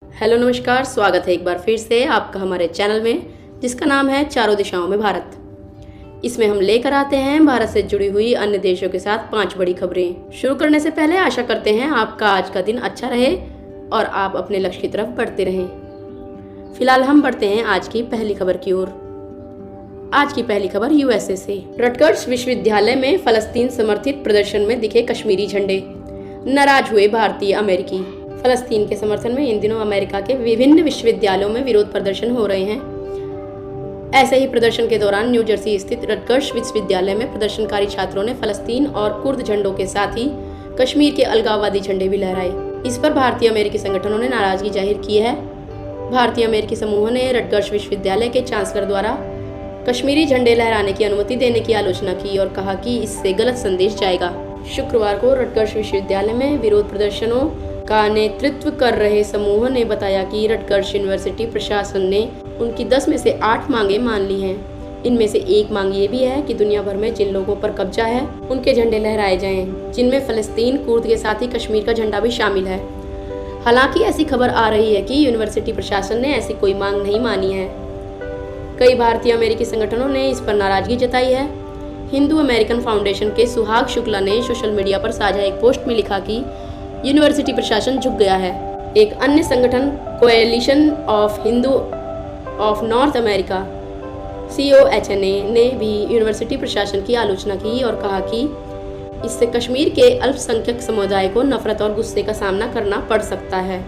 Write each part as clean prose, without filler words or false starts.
Hello नमस्कार, स्वागत है एक बार फिर से आपका हमारे चैनल में, जिसका नाम है चारों दिशाओं में भारत। इसमें हम लेकर आते हैं भारत से जुड़ी हुई अन्य देशों के साथ 5 बड़ी खबरें। शुरू करने से पहले आशा करते हैं आपका आज का दिन अच्छा रहे और आप अपने लक्ष्य की तरफ बढ़ते रहें। फिलहाल हम बढ़ते हैं आज की पहली खबर की ओर। आज की पहली खबर यूएसए से। रटगर्स विश्वविद्यालय में फलस्तीन समर्थित प्रदर्शन में दिखे कश्मीरी झंडे, नाराज हुए भारतीय अमेरिकी। फलस्तीन के समर्थन में इन दिनों अमेरिका के विभिन्न विश्वविद्यालयों में विरोध प्रदर्शन हो रहे हैं। ऐसे ही प्रदर्शन के दौरान न्यू जर्सी स्थित रटगर्स विश्वविद्यालय में प्रदर्शनकारी छात्रों ने फलस्तीन और कुर्द झंडों के साथ ही कश्मीर के अलगाववादी झंडे भी लहराए। इस पर भारतीय अमेरिकी संगठनों ने नाराजगी जाहिर की है। भारतीय अमेरिकी समूह ने रटगर्स विश्वविद्यालय के चांसलर द्वारा कश्मीरी झंडे लहराने की अनुमति देने की आलोचना की और कहा कि इससे गलत संदेश जाएगा। शुक्रवार को रटगर्स विश्वविद्यालय में विरोध प्रदर्शनों का नेतृत्व कर रहे समूह ने बताया कि रटगर्स यूनिवर्सिटी प्रशासन ने उनकी 10 में से 8 मांगे मान ली हैं। इनमें से एक मांग ये भी है कि दुनिया भर में जिन लोगों पर कब्जा है उनके झंडे लहराए जाएं, जिनमें फलस्तीन, कुर्द के साथ ही कश्मीर का झंडा भी शामिल है। हालांकि ऐसी खबर आ रही है कि यूनिवर्सिटी प्रशासन ने ऐसी कोई मांग नहीं मानी है। कई भारतीय अमेरिकी संगठनों ने इस पर नाराजगी जताई है। हिंदू अमेरिकन फाउंडेशन के सुहाग शुक्ला ने सोशल मीडिया पर साझा एक पोस्ट में लिखा कि यूनिवर्सिटी प्रशासन झुक गया है। एक अन्य संगठन coalition of Hindu of north America COHNA ने भी यूनिवर्सिटी प्रशासन की आलोचना की और कहा कि इससे कश्मीर के अल्पसंख्यक समुदाय को नफरत और गुस्से का सामना करना पड़ सकता है।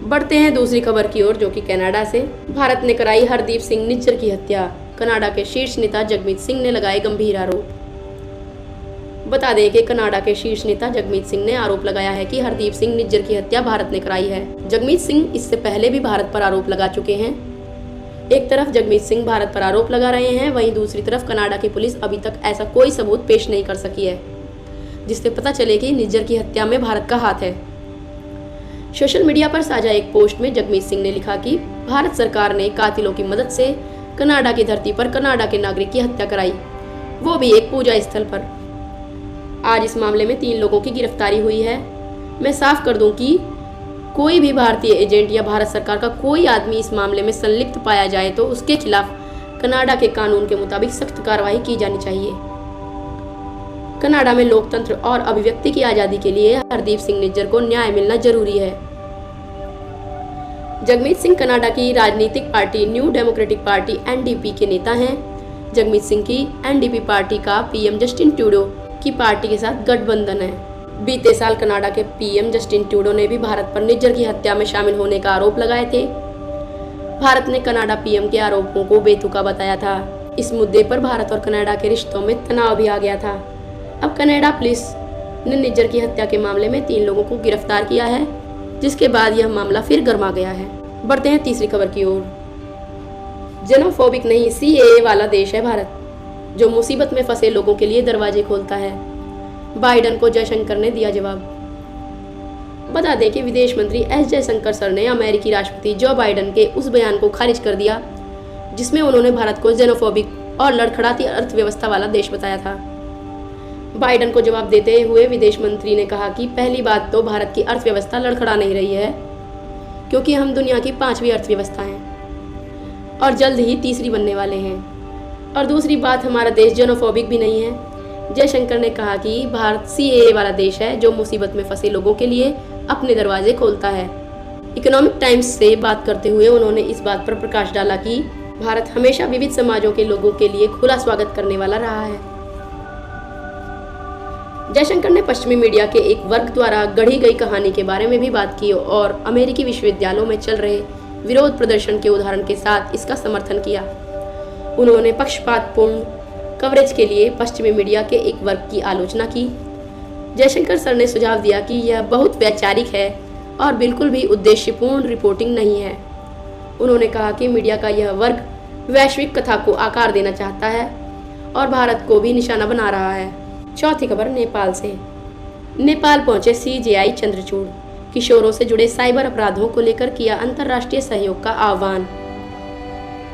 बढ़ते हैं दूसरी खबर की ओर, जो कि कनाडा से। भारत ने कराई हरदीप सिंह निज्जर की हत्या, कनाडा के शीर्ष नेता जगमीत सिंह ने लगाए गंभीर आरोप। बता दें कि कनाडा के शीर्ष नेता जगमीत सिंह ने आरोप लगाया है कि हरदीप सिंह निज्जर की हत्या भारत ने कराई है। जगमीत सिंह इससे पहले भी भारत पर आरोप लगा चुके हैं। एक तरफ जगमीत सिंह भारत पर आरोप लगा रहे हैं, वहीं दूसरी तरफ कनाडा की पुलिस अभी तक ऐसा कोई सबूत पेश नहीं कर सकी है जिससे पता चले कि निज्जर की हत्या में भारत का हाथ है। सोशल मीडिया पर साझा एक पोस्ट में जगमीत सिंह ने लिखा कि भारत सरकार ने कातिलों की मदद से कनाडा की धरती पर कनाडा के नागरिक की हत्या कराई, वो भी एक पूजा स्थल पर। आज इस मामले में 3 लोगों की गिरफ्तारी हुई है। मैं साफ कर दूं कि कोई भी भारतीय एजेंट या भारत सरकार का कोई आदमी इस मामले में संलिप्त पाया जाए तो उसके खिलाफ कनाडा के कानून के मुताबिक सख्त कार्रवाई की जानी चाहिए। कनाडा में लोकतंत्र और अभिव्यक्ति की आज़ादी के लिए हरदीप सिंह निज्जर को न्याय मिलना जरूरी है। जगमीत सिंह कनाडा की राजनीतिक party new democratic party NDP के नेता हैं। जगमीत सिंह की NDP पार्टी का PM जस्टिन ट्रूडो की पार्टी के साथ गठबंधन है। बीते साल कनाडा के PM जस्टिन ट्रूडो ने भी भारत पर निज्जर की हत्या में शामिल होने का आरोप लगाए थे। भारत ने कनाडा PM के आरोपों को बेतुका बताया था। इस मुद्दे पर भारत और कनाडा के रिश्तों में तनाव भी आ गया था। अब कनाडा पुलिस ने निज्जर की हत्या के मामले में 3 लोगों को गिरफ्तार किया है, जिसके बाद यह मामला फिर गर्मा गया है। बढ़ते हैं तीसरी खबर की ओर। जेनोफोबिक नहीं, CAA वाला देश है भारत, जो मुसीबत में फंसे लोगों के लिए दरवाजे खोलता है। बाइडन को जयशंकर ने दिया जवाब। बता दें कि विदेश मंत्री S जयशंकर सर ने अमेरिकी राष्ट्रपति जो बाइडन के उस बयान को खारिज कर दिया जिसमें उन्होंने भारत को जेनोफोबिक और लड़खड़ाती अर्थव्यवस्था वाला देश बताया था। बाइडन को जवाब देते हुए विदेश मंत्री ने कहा कि पहली बात तो भारत की अर्थव्यवस्था लड़खड़ा नहीं रही है, क्योंकि हम दुनिया की 5वीं अर्थव्यवस्था हैं और जल्द ही तीसरी बनने वाले हैं। और दूसरी बात, हमारा देश जेनोफोबिक भी नहीं है। जयशंकर ने कहा कि भारत CAA वाला देश है, जो मुसीबत में फंसे लोगों के लिए अपने दरवाजे खोलता है। इकोनॉमिक टाइम्स से बात करते हुए उन्होंने इस बात पर प्रकाश डाला कि भारत हमेशा विविध समाजों के लोगों के लिए खुला स्वागत करने वाला रहा है। जयशंकर ने पश्चिमी मीडिया के एक वर्ग द्वारा गढ़ी गई कहानी के बारे में भी बात की और अमेरिकी विश्वविद्यालयों में चल रहे विरोध प्रदर्शन के उदाहरण के साथ इसका समर्थन किया। उन्होंने पक्षपातपूर्ण कवरेज के लिए पश्चिमी मीडिया के एक वर्ग की आलोचना की। जयशंकर सर ने सुझाव दिया कि यह बहुत वैचारिक है और बिल्कुल भी उद्देश्यपूर्ण रिपोर्टिंग नहीं है। उन्होंने कहा कि मीडिया का यह वर्ग वैश्विक कथा को आकार देना चाहता है और भारत को भी निशाना बना रहा है। चौथी खबर नेपाल से। नेपाल पहुंचे CJI चंद्रचूड़, किशोरों से जुड़े साइबर अपराधों को लेकर किया अंतर्राष्ट्रीय सहयोग का आह्वान।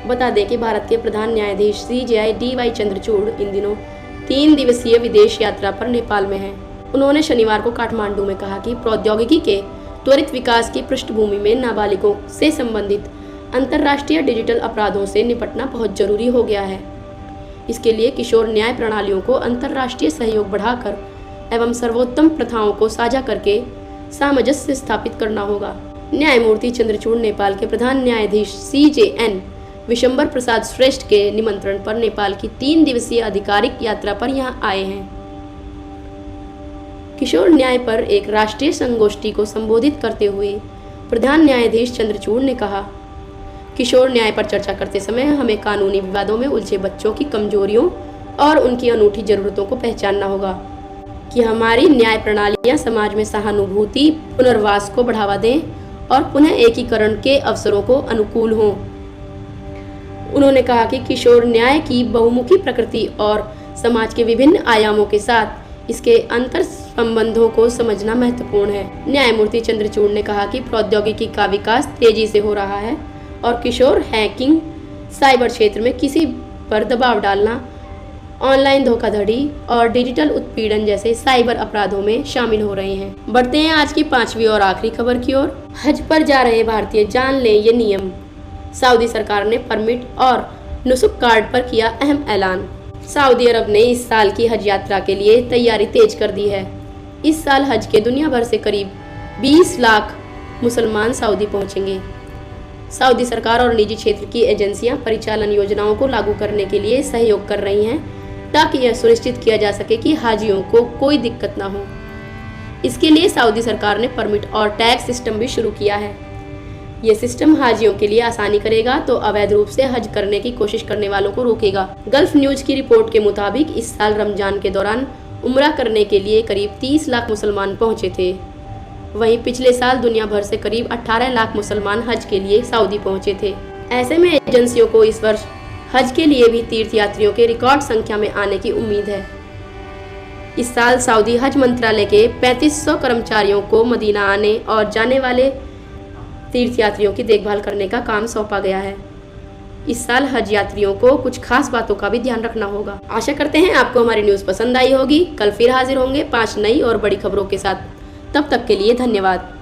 बता दें कि भारत के प्रधान न्यायाधीश CJI DY चंद्रचूड़ इन दिनों 3 दिवसीय विदेश यात्रा पर नेपाल में हैं। उन्होंने शनिवार को काठमांडू में कहा कि प्रौद्योगिकी के त्वरित विकास की पृष्ठभूमि में नाबालिगों से संबंधित अंतर्राष्ट्रीय डिजिटल अपराधों से निपटना बहुत जरूरी हो गया है। इसके लिए किशोर न्याय प्रणालियों को अंतर्राष्ट्रीय सहयोग बढ़ाकर एवं सर्वोत्तम प्रथाओं को साझा करके सामंजस्य स्थापित करना होगा। न्यायमूर्ति चंद्रचूड़ नेपाल के प्रधान न्यायाधीश CJN विशंबर प्रसाद श्रेष्ठ के निमंत्रण पर नेपाल की 3 दिवसीय आधिकारिक यात्रा पर यहाँ आए हैं। किशोर न्याय पर एक राष्ट्रीय संगोष्ठी को संबोधित करते हुए प्रधान न्यायाधीश चंद्रचूड़ ने कहा, किशोर न्याय पर चर्चा करते समय हमें कानूनी विवादों में उलझे बच्चों की कमजोरियों और उनकी अनूठी जरूरतों को पहचानना होगा कि हमारी न्याय प्रणालियां समाज में सहानुभूति, पुनर्वास को बढ़ावा दें और पुनः एकीकरण के अवसरों को अनुकूल हों। उन्होंने कहा कि किशोर न्याय की बहुमुखी प्रकृति और समाज के विभिन्न आयामों के साथ इसके अंतर संबंधों को समझना महत्वपूर्ण है। न्यायमूर्ति चंद्रचूड़ ने कहा कि प्रौद्योगिकी का विकास तेजी से हो रहा है और किशोर हैकिंग, साइबर क्षेत्र में किसी पर दबाव डालना, ऑनलाइन धोखाधड़ी और डिजिटल उत्पीड़न जैसे साइबर अपराधों में शामिल हो रहे हैं। बढ़ते हैं आज की 5वीं और आखिरी खबर की ओर। हज पर जा रहे भारतीय जान लें ये नियम। सऊदी सरकार ने परमिट और नुसुक कार्ड पर किया अहम ऐलान। सऊदी अरब ने इस साल की हज यात्रा के लिए तैयारी तेज कर दी है। इस साल हज के दुनिया भर से करीब 20 लाख मुसलमान सऊदी पहुंचेंगे। सऊदी सरकार और निजी क्षेत्र की एजेंसियां परिचालन योजनाओं को लागू करने के लिए सहयोग कर रही हैं ताकि यह सुनिश्चित किया जा सके कि हाजियों को कोई दिक्कत ना हो। इसके लिए सऊदी सरकार ने परमिट और टैग सिस्टम भी शुरू किया है। ये सिस्टम हाजियों के लिए आसानी करेगा तो अवैध रूप से हज करने की कोशिश करने वालों को रोकेगा। गल्फ न्यूज की रिपोर्ट के मुताबिक इस साल रमजान के दौरान उम्रा करने के लिए करीब 30 लाख मुसलमान पहुंचे थे। वहीं पिछले साल दुनिया भर से करीब 18 लाख मुसलमान हज के लिए सऊदी पहुंचे थे। ऐसे में एजेंसियों को इस वर्ष हज के लिए भी तीर्थयात्रियों के रिकॉर्ड संख्या में आने की उम्मीद है। इस साल सऊदी हज मंत्रालय के 3500 कर्मचारियों को मदीना आने और जाने वाले तीर्थयात्रियों की देखभाल करने का काम सौंपा गया है। इस साल हज यात्रियों को कुछ खास बातों का भी ध्यान रखना होगा। आशा करते हैं आपको हमारी न्यूज़ पसंद आई होगी। कल फिर हाजिर होंगे 5 नई और बड़ी खबरों के साथ। तब तक के लिए धन्यवाद।